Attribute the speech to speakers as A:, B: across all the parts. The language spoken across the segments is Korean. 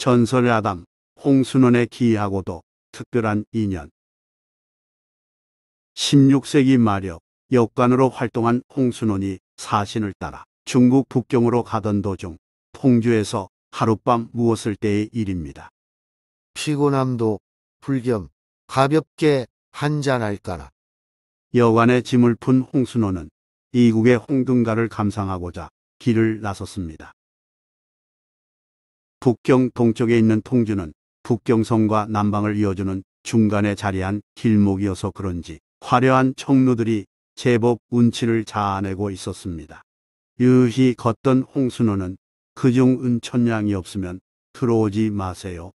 A: 전설 아담, 홍순원의 기이하고도 특별한 인연. 16세기 말엽 역관으로 활동한 홍순원이 사신을 따라 중국 북경으로 가던 도중 통주에서 하룻밤 누웠을 때의 일입니다.
B: 피곤함도 불겸 가볍게 한잔할까나.
A: 여관에 짐을 푼 홍순원은 이국의 홍등가를 감상하고자 길을 나섰습니다. 북경 동쪽에 있는 통주는 북경성과 남방을 이어주는 중간에 자리한 길목이어서 그런지 화려한 청루들이 제법 운치를 자아내고 있었습니다. 유히 걷던 홍순원은 그중 은천량이 없으면 들어오지 마세요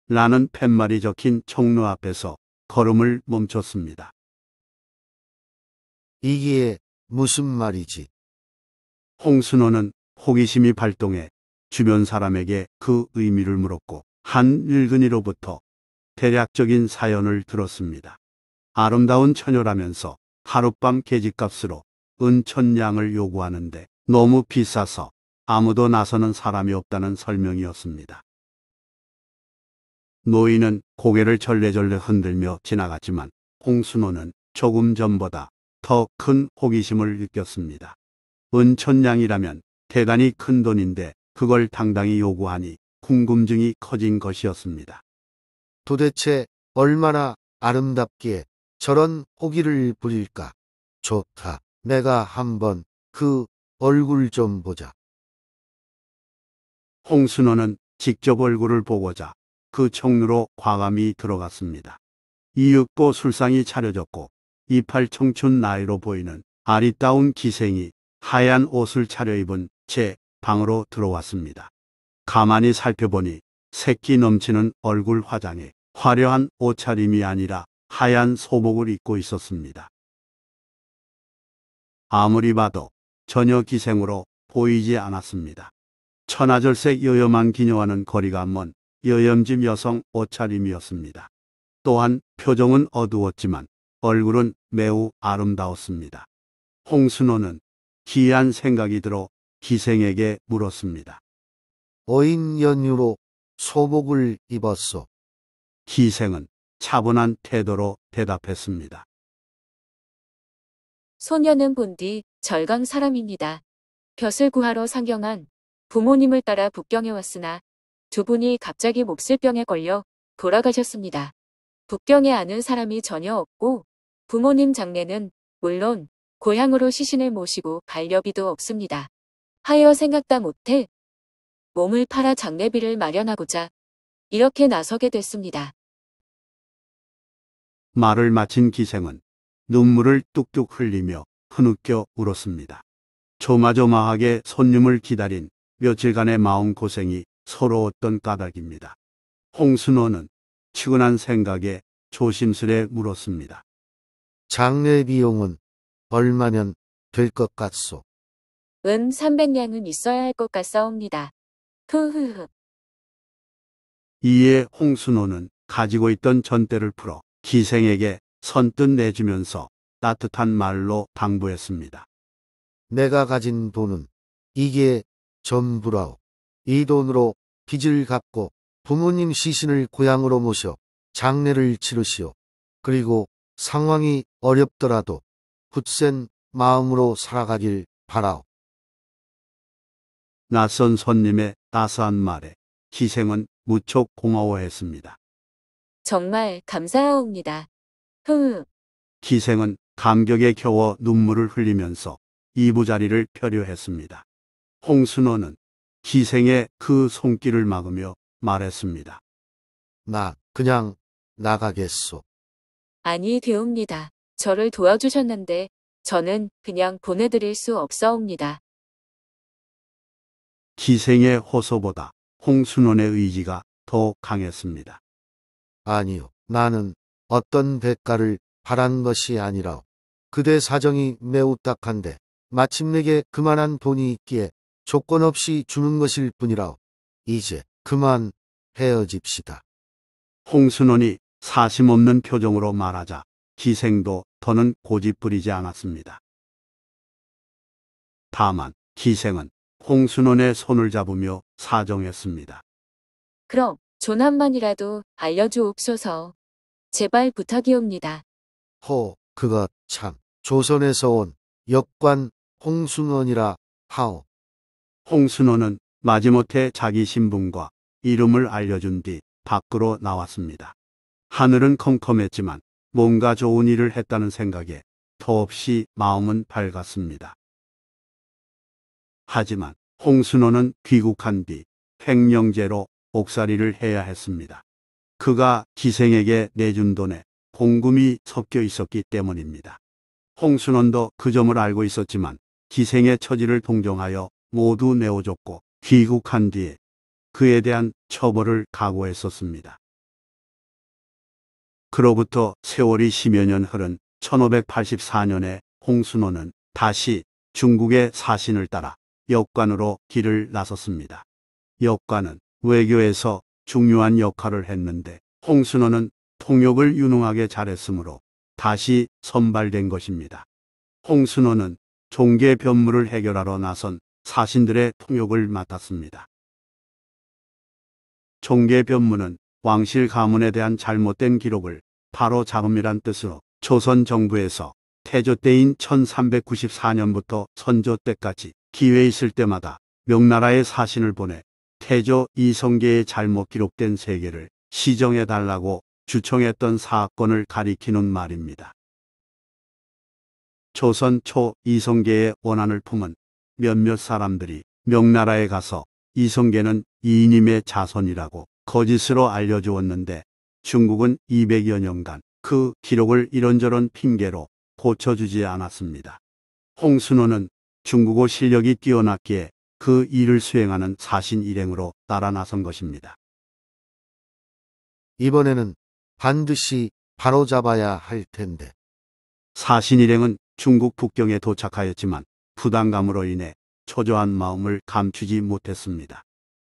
A: 라는 팻말이 적힌 청루 앞에서 걸음을 멈췄습니다.
B: 이게 무슨 말이지?
A: 홍순원은 호기심이 발동해 주변 사람에게 그 의미를 물었고 한 늙은이로부터 대략적인 사연을 들었습니다. 아름다운 처녀라면서 하룻밤 계집값으로 은천량을 요구하는데 너무 비싸서 아무도 나서는 사람이 없다는 설명이었습니다. 노인은 고개를 절레절레 흔들며 지나갔지만 홍순원은 조금 전보다 더 큰 호기심을 느꼈습니다. 은천량이라면 대단히 큰 돈인데 그걸 당당히 요구하니 궁금증이 커진 것이었습니다.
B: 도대체 얼마나 아름답기에 저런 호기를 부릴까? 좋다. 내가 한번 그 얼굴 좀 보자.
A: 홍순원은 직접 얼굴을 보고자 그 청루로 과감히 들어갔습니다. 이윽고 술상이 차려졌고 이팔 청춘 나이로 보이는 아리따운 기생이 하얀 옷을 차려입은 채 방으로 들어왔습니다. 가만히 살펴보니 색기 넘치는 얼굴 화장에 화려한 옷차림이 아니라 하얀 소복을 입고 있었습니다. 아무리 봐도 전혀 기생으로 보이지 않았습니다. 천하절색 여염한 기녀와는 거리가 먼 여염집 여성 옷차림이었습니다. 또한 표정은 어두웠지만 얼굴은 매우 아름다웠습니다. 홍순원은 기이한 생각이 들어 기생에게 물었습니다.
B: 어인 연유로 소복을 입었소.
A: 기생은 차분한 태도로 대답했습니다.
C: 소녀는 본디 절강 사람입니다. 벼슬 구하러 상경한 부모님을 따라 북경에 왔으나 두 분이 갑자기 몹쓸병에 걸려 돌아가셨습니다. 북경에 아는 사람이 전혀 없고 부모님 장례는 물론 고향으로 시신을 모시고 반려비도 없습니다. 하여 생각다 못해 몸을 팔아 장례비를 마련하고자 이렇게 나서게 됐습니다.
A: 말을 마친 기생은 눈물을 뚝뚝 흘리며 흐느껴 울었습니다. 조마조마하게 손님을 기다린 며칠간의 마음고생이 서러웠던 까닭입니다. 홍순원은 측은한 생각에 조심스레 물었습니다.
B: 장례 비용은 얼마면 될 것 같소?
C: 은 300냥은 있어야 할 것 같사옵니다. 흐흐흐.
A: 이에 홍순원은 가지고 있던 전대를 풀어 기생에게 선뜻 내주면서 따뜻한 말로 당부했습니다.
B: 내가 가진 돈은 이게 전부라오. 이 돈으로 빚을 갚고 부모님 시신을 고향으로 모셔 장례를 치르시오. 그리고 상황이 어렵더라도 굳센 마음으로 살아가길 바라오.
A: 낯선 손님의 따스한 말에 기생은 무척 고마워했습니다.
C: 정말 감사하옵니다. 흐흐.
A: 기생은 감격에 겨워 눈물을 흘리면서 이부자리를 표류했습니다. 홍순원은 기생의 그 손길을 막으며 말했습니다.
B: 나 그냥 나가겠소.
C: 아니 되옵니다. 저를 도와주셨는데 저는 그냥 보내드릴 수 없사옵니다.
A: 기생의 호소보다 홍순원의 의지가 더 강했습니다.
B: 아니요. 나는 어떤 대가를 바란 것이 아니라오. 그대 사정이 매우 딱한데 마침 내게 그만한 돈이 있기에 조건 없이 주는 것일 뿐이라오. 이제 그만 헤어집시다.
A: 홍순원이 사심없는 표정으로 말하자 기생도 더는 고집 부리지 않았습니다. 다만 기생은 홍순원의 손을 잡으며 사정했습니다.
C: 그럼 조남만이라도 알려주옵소서. 제발 부탁이옵니다.
B: 그것 참. 조선에서 온 역관 홍순원이라 하오.
A: 홍순호는 마지못해 자기 신분과 이름을 알려준 뒤 밖으로 나왔습니다. 하늘은 컴컴했지만 뭔가 좋은 일을 했다는 생각에 더없이 마음은 밝았습니다. 하지만 홍순호는 귀국한 뒤 횡령제로 옥살이를 해야 했습니다. 그가 기생에게 내준 돈에 공금이 섞여 있었기 때문입니다. 홍순원도 그 점을 알고 있었지만 기생의 처지를 동정하여 모두 내어줬고 귀국한 뒤에 그에 대한 처벌을 각오했었습니다. 그로부터 세월이 10여 년 흐른 1584년에 홍순호는 다시 중국의 사신을 따라 역관으로 길을 나섰습니다. 역관은 외교에서 중요한 역할을 했는데 홍순호는 통역을 유능하게 잘했으므로 다시 선발된 것입니다. 홍순호는 종계 변무를 해결하러 나선 사신들의 통역을 맡았습니다. 종계 변무는 왕실 가문에 대한 잘못된 기록을 바로 잡음이란 뜻으로 조선 정부에서 태조 때인 1394년부터 선조 때까지 기회 있을 때마다 명나라에 사신을 보내 태조 이성계의 잘못 기록된 세계를 시정해달라고 주청했던 사건을 가리키는 말입니다. 조선 초 이성계의 원한을 품은 몇몇 사람들이 명나라에 가서 이성계는 이인임의 자손이라고 거짓으로 알려주었는데 중국은 200여 년간 그 기록을 이런저런 핑계로 고쳐주지 않았습니다. 홍순호는 중국어 실력이 뛰어났기에 그 일을 수행하는 사신 일행으로 따라 나선 것입니다.
B: 이번에는 반드시 바로잡아야 할 텐데.
A: 사신 일행은 중국 북경에 도착하였지만 부담감으로 인해 초조한 마음을 감추지 못했습니다.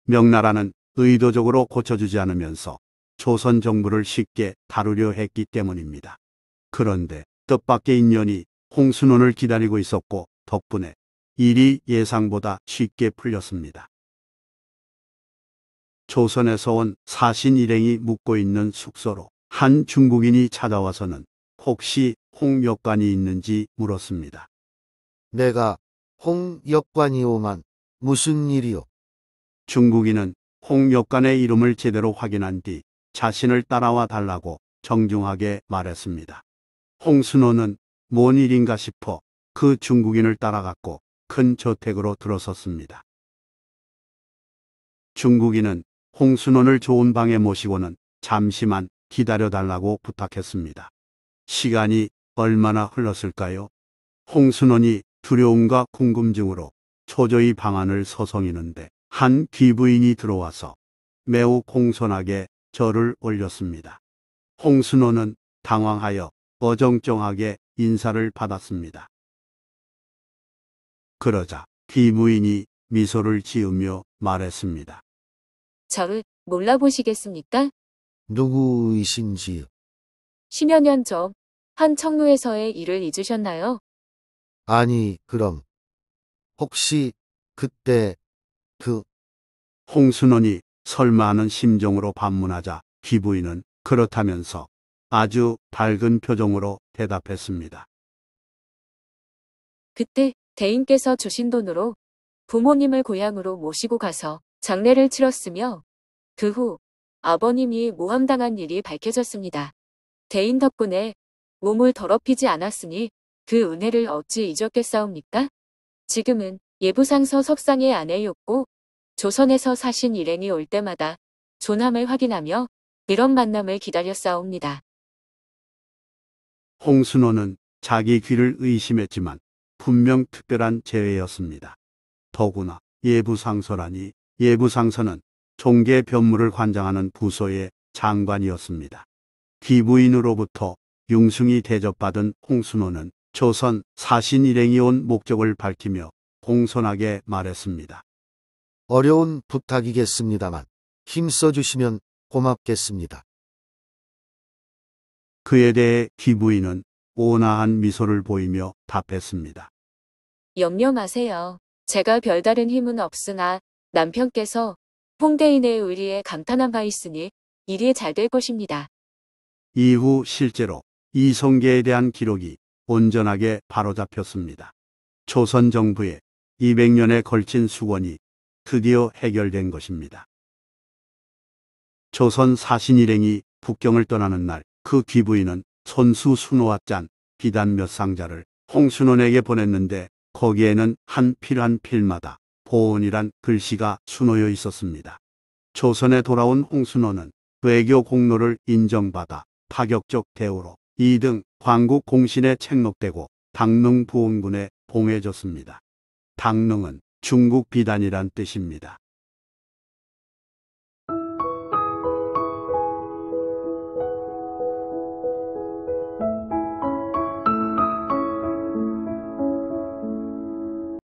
A: 명나라는 의도적으로 고쳐주지 않으면서 조선 정부를 쉽게 다루려 했기 때문입니다. 그런데 뜻밖의 인연이 홍순원을 기다리고 있었고 덕분에 일이 예상보다 쉽게 풀렸습니다. 조선에서 온 사신 일행이 묵고 있는 숙소로 한 중국인이 찾아와서는 혹시 홍 역관이 있는지 물었습니다.
B: 내가 홍 역관이오만 무슨 일이오?
A: 중국인은 홍 역관의 이름을 제대로 확인한 뒤 자신을 따라와 달라고 정중하게 말했습니다. 홍순호는 뭔 일인가 싶어 그 중국인을 따라갔고 큰 저택으로 들어섰습니다. 중국인은 홍순원을 좋은 방에 모시고는 잠시만 기다려달라고 부탁했습니다. 시간이 얼마나 흘렀을까요? 홍순원이 두려움과 궁금증으로 초조히 방안을 서성이는데 한 귀부인이 들어와서 매우 공손하게 절을 올렸습니다. 홍순원은 당황하여 어정쩡하게 인사를 받았습니다. 그러자 귀부인이 미소를 지으며 말했습니다.
C: 저를 몰라보시겠습니까?
B: 누구이신지요?
C: 10여 년 전 한 청로에서의 일을 잊으셨나요?
B: 아니, 그럼 혹시 그때 그
A: 홍순원이 설마 하는 심정으로 반문하자 귀부인은 그렇다면서 아주 밝은 표정으로 대답했습니다.
C: 그때 대인께서 주신 돈으로 부모님을 고향으로 모시고 가서 장례를 치렀으며 그 후 아버님이 모함당한 일이 밝혀졌습니다. 대인 덕분에 몸을 더럽히지 않았으니 그 은혜를 어찌 잊었겠사옵니까? 지금은 예부상서 석상의 아내였고 조선에서 사신 일행이 올 때마다 존함을 확인하며 이런 만남을 기다렸사옵니다.
A: 홍순호는 자기 귀를 의심했지만 분명 특별한 재회였습니다. 더구나 예부상서라니 예부상서는 종계 변무를 관장하는 부서의 장관이었습니다. 귀부인으로부터 융숭이 대접받은 홍순호는 조선 사신 일행이 온 목적을 밝히며 공손하게 말했습니다.
B: 어려운 부탁이겠습니다만 힘써주시면 고맙겠습니다.
A: 그에 대해 귀부인은 온화한 미소를 보이며 답했습니다.
C: 염려 마세요. 제가 별다른 힘은 없으나 남편께서 홍대인의 의리에 감탄한 바 있으니 일이 잘 될 것입니다.
A: 이후 실제로 이성계에 대한 기록이 온전하게 바로잡혔습니다. 조선 정부의 200년에 걸친 수건이 드디어 해결된 것입니다. 조선 사신 일행이 북경을 떠나는 날 그 귀부인은 손수 순호와 짠 비단 몇 상자를 홍순원에게 보냈는데 거기에는 한 필 한 필마다 보온이란 글씨가 수놓여 있었습니다. 조선에 돌아온 홍순원은 외교 공로를 인정받아 파격적 대우로 2등 광국 공신에 책록되고 당릉 부원군에 봉해졌습니다. 당릉은 중국 비단이란 뜻입니다.